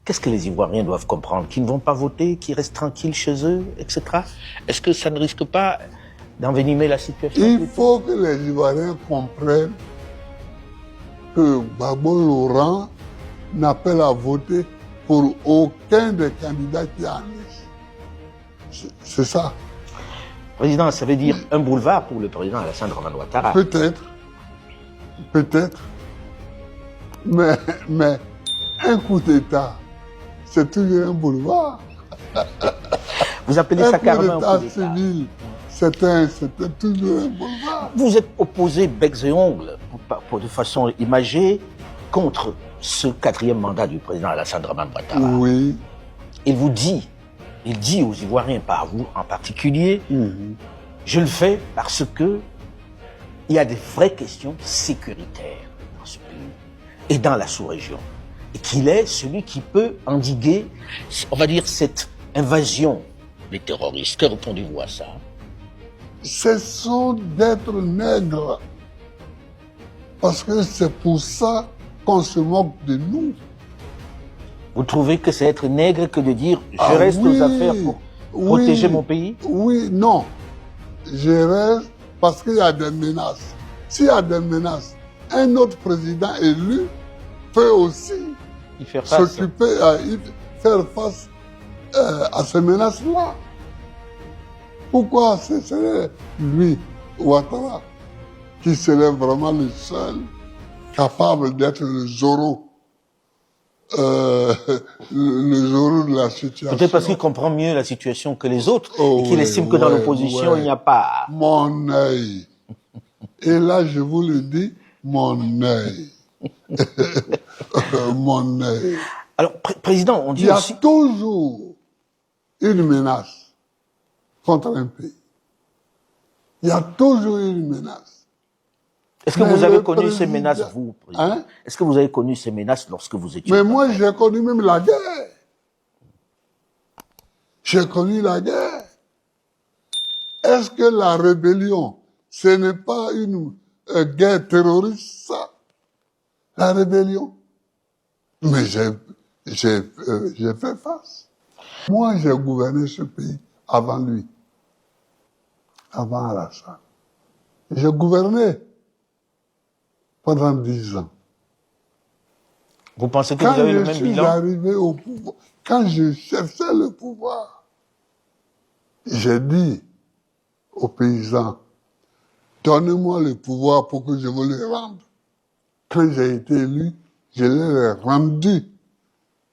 Qu'est-ce que les Ivoiriens doivent comprendre? Qu'ils ne vont pas voter, qu'ils restent tranquilles chez eux, etc. Est-ce que ça ne risque pas d'envenimer la situation? Il faut que les Ivoiriens comprennent que Gbagbo Laurent n'appelle à voter pour aucun des candidats qui en liste. C'est ça. Président, ça veut dire un boulevard pour le président Alassane Dramane Ouattara. Peut-être. Peut-être. Mais un coup d'État, c'est toujours un boulevard. Vous appelez ça carrément un coup d'État civil, c'était toujours un boulevard. Vous êtes opposé becs et ongles, de façon imagée, contre ce 4e mandat du président Alassane Dramane Ouattara. Oui. Il dit aux Ivoiriens, pas à vous en particulier, je le fais parce que il y a des vraies questions sécuritaires dans ce pays et dans la sous-région. Et qu'il est celui qui peut endiguer, on va dire, cette invasion des terroristes. Que répondez-vous à ça? Cessons d'être nègres. Parce que c'est pour ça qu'on se moque de nous. Vous trouvez que c'est être nègre que de dire « je reste aux affaires pour protéger mon pays » ? Oui, non. Je reste parce qu'il y a des menaces. S'il y a des menaces, un autre président élu peut aussi s'occuper, faire face à ces menaces-là. Pourquoi ce serait lui, Ouattara, qui serait vraiment le seul capable d'être le Zorro, le Zorro de la situation? Peut-être parce qu'il comprend mieux la situation que les autres et qu'il estime que dans l'opposition, il n'y a pas... Mon œil. Et là, je vous le dis, mon œil. Mon œil. Alors, Président, on dit aussi... Il y a toujours une menace contre un pays. Il y a toujours une menace. Est-ce que vous avez connu ces menaces, vous, Président? Est-ce que vous avez connu ces menaces lorsque vous étiez... Mais moi, j'ai connu même la guerre. J'ai connu la guerre. Est-ce que la rébellion, ce n'est pas une guerre terroriste, ça? La rébellion. Mais j'ai fait face. Moi, j'ai gouverné ce pays avant lui. Avant Alassane. J'ai gouverné pendant 10 ans. Vous pensez que vous avez le même bilan? Quand je suis arrivé au pouvoir, quand je cherchais le pouvoir, j'ai dit aux paysans, donnez-moi le pouvoir pour que je vous le rende. Quand j'ai été élu, je leur ai rendu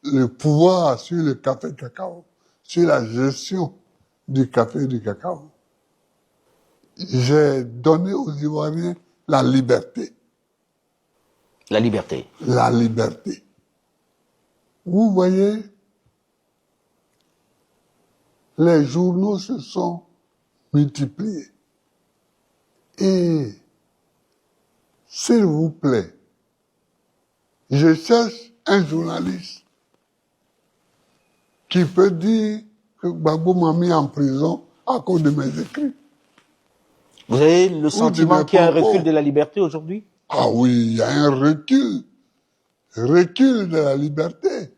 le pouvoir sur le café cacao, sur la gestion du café et du cacao. J'ai donné aux Ivoiriens la liberté. La liberté. La liberté. Vous voyez, les journaux se sont multipliés. Et, s'il vous plaît, je cherche un journaliste qui peut dire que Gbagbo m'a mis en prison à cause de mes écrits. Vous avez le sentiment qu'il y a un recul de la liberté aujourd'hui? Ah oui, il y a un recul de la liberté.